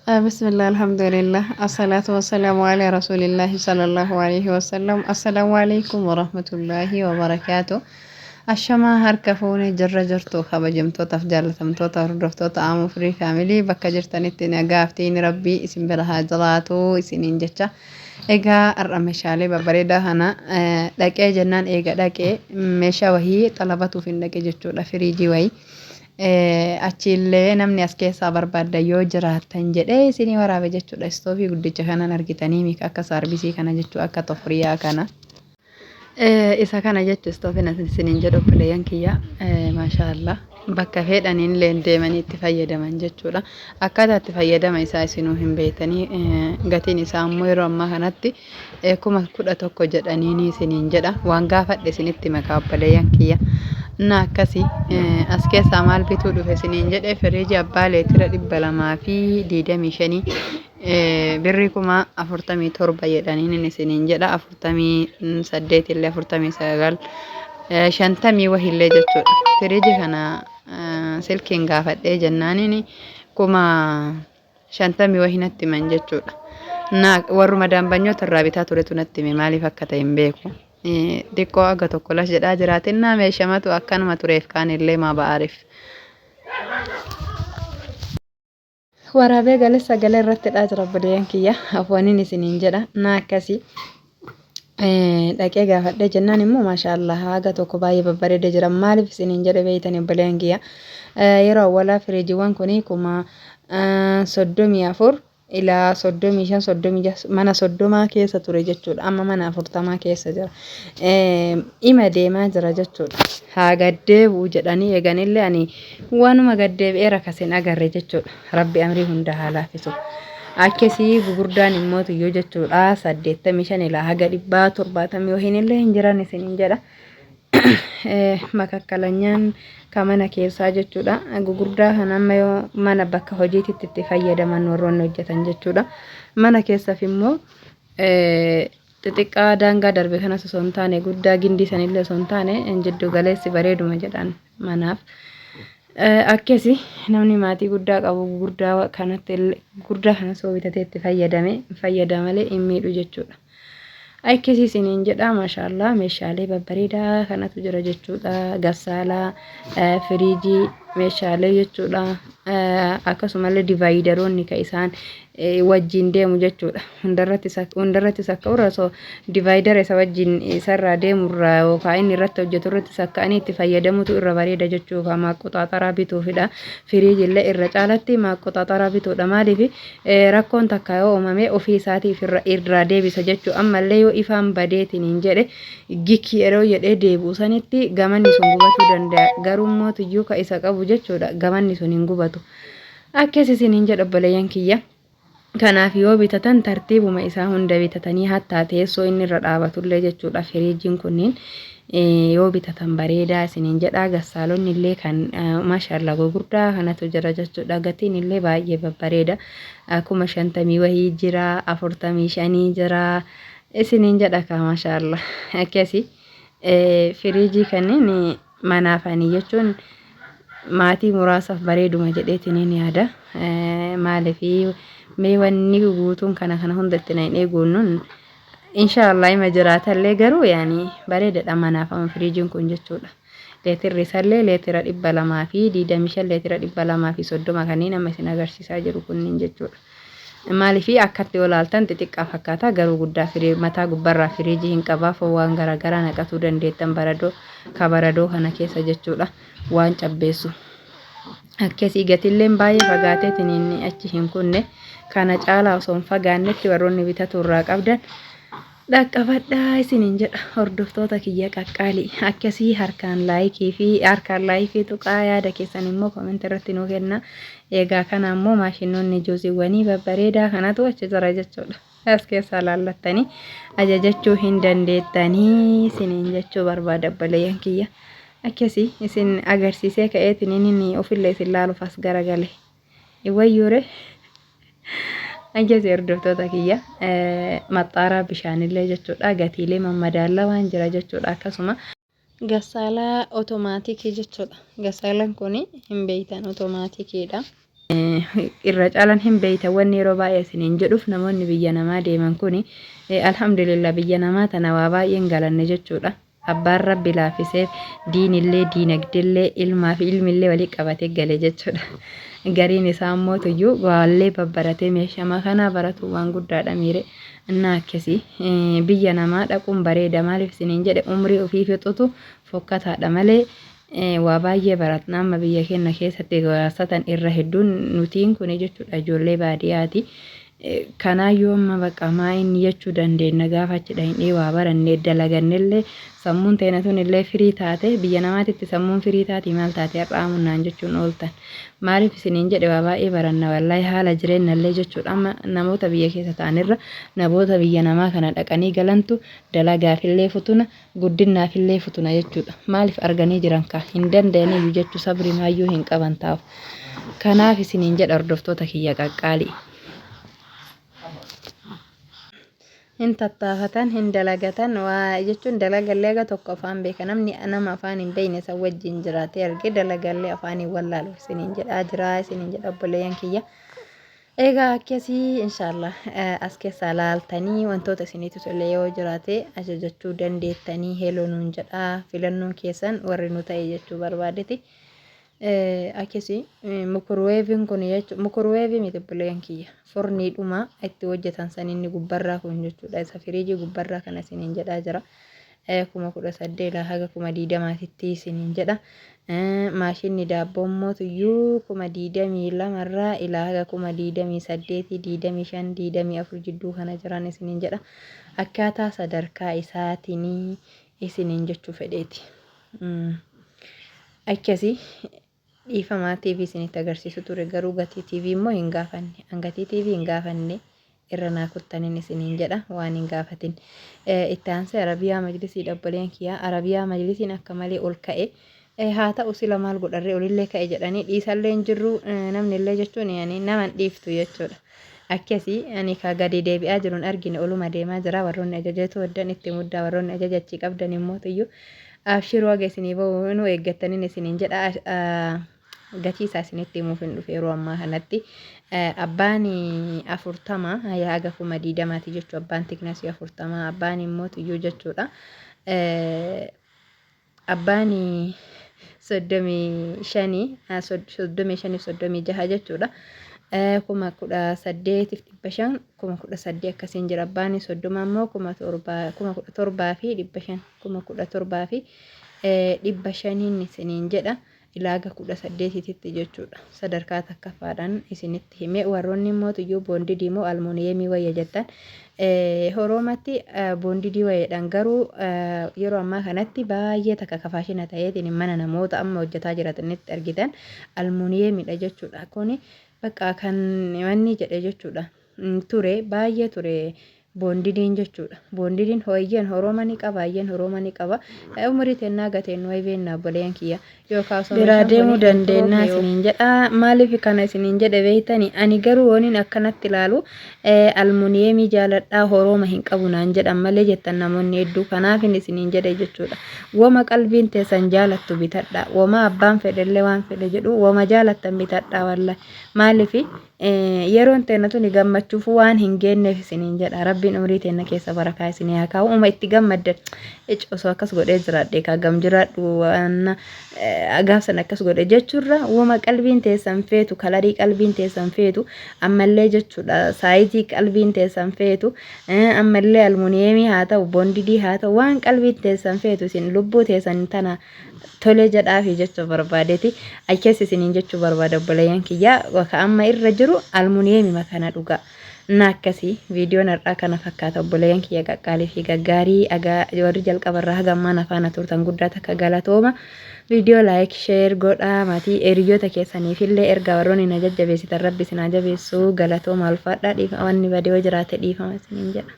بسم الله الحمد لله الصلاة والسلام على رسول الله صلى الله عليه وسلم. السلام عليكم ورحمة الله وبركاته. الشما هركفوني جرجرتو خبجمتو تفجالتمتو تردفتو تآمو فري فاميلي بكا جرتنتين اقافتين ربي اسم برها جلاتو اسنين جتشا ايغا الرمشالي ببريدا هنا لكي جنان ايغا لكي ميشا وهي طلبتو في لكي جتشو لفريجي وي achillee namni as keessaa barbaadda yoo jiraattan jedhee isinii waraabe jechuudha. Istoofii guddicha kanan argitanii mika akka saarbisii kana jechuu akka tofriyaa kana. Isa kana jechu istoofin isiniin jedhu bileeyyan kiyya maashaallah bakka fedhaniin illee deemanii itti fayyadaman jechuudha. Akkaataa itti fayyadama isaa isinuu hin beektanii gatiin isaa immoo yeroo ammaa kanatti 11,000 jedhanii isiniin jedha. Waan gaafadhe isinitti makaa bileeyyan kiyya. Na akkasi as keessaa maal bituu dhufe isiniin jedhe firiijii abbaa leetira 225 birrii 47 jedhaniin isiniin jedha 48 illee 49 50 wahillee jechuudha. Firiijii kana silkiin gaafadhee jennaaniin 50 wahinatti man jechuudha. Na warruma daambanyoota irraa bitaa turetu natti hime maaliif akka ta'e hin beeku. Diqqoo aga tokko las jedhaa jiraatinna meeshamatu akkanuma tureef kaan illee maa ba'aariif. Waraabee galee sagalee irratti dhaa jira bileeyyan kiyya afwaniin isiniin jedha na akkasi dhaqee gaafadhee jennaan immoo maashaallah aga tokko baay'ee babbareedee jira maaliif isiniin jedhe beeytanii bileeyyan kiyya yeroo awwalaa firiijiiwwan kunii 34 ilaa 35 mana 30 keessa ture jechuudha. Amma mana 40 keessa jira. Ima deemaa jira jechuudha. Haa gaddeebi'u jedhanii eeganillee ani waanuma gaddeebi'eera kasin agarre jechuudha. Rabbi amrii hunda haa laafisu. Akkasii gugurdaan immoo tuyyoo jechuudha 85 ilaa haga 170 yoo hinillee hin jiran isiniin jedha. Makakkalanyaan kamana keessaa jechuudha. Gugurdaa kana amma yoo mana bakka hojiititti itti fayyadaman warroonni hojjetan jechuudha. Mana keessaaf immoo xixiqqaa daangaa darbe kanas osoo hin taane guddaa gindii sanillee osoo hin taane jiddu galeessi bareeduma jedhan manaaf. Akkasi namni maatii guddaa qabu gugurdaa kanatti gugurdaa kanas yoo bitatee itti fayyadamalee hin miidhu jechuudha. Akkasii isiniin jedha maashaallah meeshaalee babbareedaa kanatu jira jechuudha. Gassaalaa, firiijii, meeshaalee jechuudha. Akkasumallee divaayidaroonni ka isaan wajjin deemu jechuudha. Hundarrattis akka urasoo divaayidara isa wajjin isarraa deemurraa yookaan inni irratti hojjetu irrattis akka ani itti fayyadamutu irra bareeda jechuudha. Maaqqoxaaxaraa bituufidha. Firiijillee irra caalatti maaqqoxaaxaraa bituudha. Maaliif rakkoon takka yoo uumame ofii isaatiif irraa deebisa jechuudha. Ammallee yoo ifaan badeetiin hin jedhe gikki yeroo jedhee deebi'u sanitti gamanni sun gubatuu danda'a. Garuu immoo tuyyuu ka isa qabu jechuudha. Gamanni sun hin gubatu. Akkasii isiniin jedha obboleeyyan kiyya. Kanaaf yoo bitatan tartiibuma isaa hunda bitatanii hattaa teessoo inni irra dhaabatullee jechuudha. Firiijiin kunniin yoo bitatan bareedaa isiniin jedha. Gassaalonni illee kan maashaallah gurguddaa kanatu jira jechuudha. Gatiin illee baay'ee babbareeda. 50 wahii jira, 45 jira isiniin jedha ka maashaallah. Akkasii firiijii kanneen manaafanii jechuun maatii muraasaaf bareeduma jedheetiin yaada. Maaliif mee wanni guutuun kana hundatti na hin eeguun inshaallah ima jiraatallee garuu yaani bareedadha manaaf amma firiijiin kun jechuudha. Leetirri isallee leetira 200 fi 25 leetira 200 fi 30 kanneen amma isin agarsiisaa jiru kunniin jechuudha. Maaliif akkatti olaaltan xixiqqaa fakkaata garuu guddaa mataa gubbarraa firiijii hin qabaaf waan garaagaraa naqatuu dandeettan baradoo kana keessa jechuudha waan cabbeessu. Akkasii gatiilleen baay'ee fagaateetiin inni achi hin kunne kana caalaa osoo hin fagaannetti warroonni bitatu irraa qabdan dhaqqabadhaa isiniin jedha hordoftoota kiyya qaqqaalii. Akkasii harkaan laayikii tuqaa yaada keessan immoo koomentii irratti nuu kenna. Egaa kana immoo maashinoonni juuziiwwanii babbareedaa kanatu achi jira jechuudha. As keessaa laallattanii ajajachuu hin dandeettanii isiniin jechuu barbaada obboleeyyan kiyya. Akkasii isin agarsiisee ka'eetiin inni ofillee isin laaluuf as garagale. Iwayyuure akkasii hordoftoota kiyya maxxaaraa bishaanillee jechuudha. Gatiilee mammadaalaa waan jira jechuudha. Akkasuma gassaalaa otomaatikii jechuudha. Gassaalaan kun hin beeytan otomaatikiidha. irra caalan hin beeyta wanni yeroo baay'ee isiniin jedhuuf namoonni biyya namaa deeman kuni alhamdulillah biyya namaa tana waa baay'een galanne jechuudha. Abbaan rabbi laafisee diinillee diinagdillee ilmaa fi ilmillee walii qabatee gale jechuudha. Gariin isaa immoo tuyyuu waallee babbaratee meeshaa kanaa baratu waan guddaadha miire. Innaa akkasii biyya namaa dhaquun bareeda maaliif isiniin jedhe umrii ofii fixutu fokkataadha malee waa baay'ee baratna amma biyya keenya keessatti gaasatan irra hedduun nutiin kun jechuudha ijoollee baadiyyaati. Kanaayyuu amma bakka maa inni jechuu dandeenya gaafachidha hin waa barannee dalagannellee sammuun teenya tun illee firii taate biyya namaatitti sammuun firii taati maal taate har'aamunnaan jechuun ooltan maaliif isiniin jedhe waa baay'ee baranna wallahi haala jireenyallee jechuudha amma namoota biyya keessa ta'anirra namoota biyya namaa kana dhaqanii galantu dalagaafillee futuna guddinaafillee futuna jechuudha maaliif arganii jiran ka hin danda'aniyyuu jechuu sabri maayyuu hin qaban taa'u kanaaf isiniin jedha hordoftoota kiyya qaqqaalii. Hin tattaafatan hin dalagatan waa jechuun dalagallee aga tokko afaan beeka namni nama afaan hin beekne san wajjin jiraatee arge dalagallee afaaniin wallaalu isiniin jedhaa jira isiniin jedha obboleeyyan kiyya. Egaa akkasii inshaallah as keessaa laaltanii wantoota isinitti tole yoo jiraate ajajachuu dandeettanii heeloo nuun jedhaa filannoon keessan warri nu ta'e jechuu barbaadeti. Akkasii mukruweeviin kun jechuudha mukruweevii miti obboleeyyan kiyya forniidhuma itti hojjetan san inni gubbarraa kun jechuudha isa firiijii gubbarraa kana isiniin jedhaa jira 18,000 haga 20,000 isiniin jedha maashinni daabboo immoo tuyyuu 22 irraa ilaa haga 28 25 24 jidduu kana jiran isiniin jedha akkaataa sadarkaa isaatiin isiniin jechuu fedheeti. Akkasii dhiifamaa TV isinitti agarsiisu ture garuu gatii TV immoo hin gaafanne hangatii TV hin gaafanne irra naa kuttaniin isiniin jedha waan hin gaafatin itti aansee arabiyaa majlisii obboleen kiyyaa arabiyaa majlisiin akka malee ol ka'e haa ta'u sila maal godharree olillee ka'e jedhanii dhiisallee hin jirru namnillee jechuun nama dhiiftu jechuudha. Akkasii ani ka gadi deebi'aa jiruun argine oluma deemaa jira warroonni ajajatu waddan itti muddaa warroonni ajajachii qabdan immoo tuyyuu abshiruu aga isinii ba'u nu eeggattaniin isiniin jedha gatii isaa isinitti himuuf hin dhufe yeroo ammaa kanatti abbaan 40 haga 20,000 jechuu abbaan tiknasii 40 abbaan immoo tuyyuu jechuudha abbaan 35 jechuudha 18,500 18,000 akkasiin jira abbaan 30 immoo 17,500 fi 500 isiniin jedha ilaaga 18 jechuudha sadarkaa takkafaadhaan isinitti hime warroonni immoo tuyyuu boondidii immoo almuuniyeemii wayya jettan horoomatti boondidii wayyadhaan garuu yeroo ammaa kanatti baay'ee takka kafaashina ta'eetiin mana namoota amma hojjetaa jiranitti argitan almuuniyeemiidha jechuudha kuni bakka kan wanni jedhe jechuudha ture baay'ee ture boondidiin jechuudha boondidiin hooyyeen horoomanii qaba baay'een horoomanii qaba umurii tennaa gateen wayi beennaa boleen kiyya yookaan biraa deemuu dandeenya isiniin jedha maaliif kana isiniin jedhe beeytanii ani garuu woniin akkanatti ilaalu almuuniyeemii jaaladhaa horooma hin qabu naan jedhan malee jettan namoonni hedduu kanaaf isiniin jedhe jechuudha wama qalbiin teessan jaalattu bitadhaa wama abbaan fedhellee waan fedhe jedhu wama jaalattan bitadhaa wallahi maaliif yeroon teena tuni gammachuuf waan hin geenneef isiniin jedha rabbiin umrii teena keessa barakaa isinii haa kaa'u uma itti gammaddan osoo akkas godhee jiraadhe kaa gam jiraadhu waan gaafsan akkas godhe jechuurra wama qalbiin teessan feetu kalarii qalbiin teessan feetu ammallee jechuudha saayizii qalbiin teessan feetu ammallee almuuniyeemii haa ta'u boondidii haa ta'u waan qalbiin teessan feetu isin lubbuu teessan tana tole jedhaafi jechuu barbaadeeti akkas isiniin jechuu barbaada obboleeyyan kiyyaa waka amma irra jiru almuuniyeemii makana dhugaa na akkasii viidiyoon har'aa kana fakkaata obboleeyyan kiyya qaqqaalii fi gaggaarii warri jalqabarraa haga ammaan afaana turtan guddaa takka galatooma viidiyoo laayik sheer godhaa maatii hiriyoota keessaniifillee erga warroonni na jajjabeessitan rabbi isin haa jabeessu galatooma ulfaadhaa dhiifama wanni badee jiraate dhiifama isiniin jedha.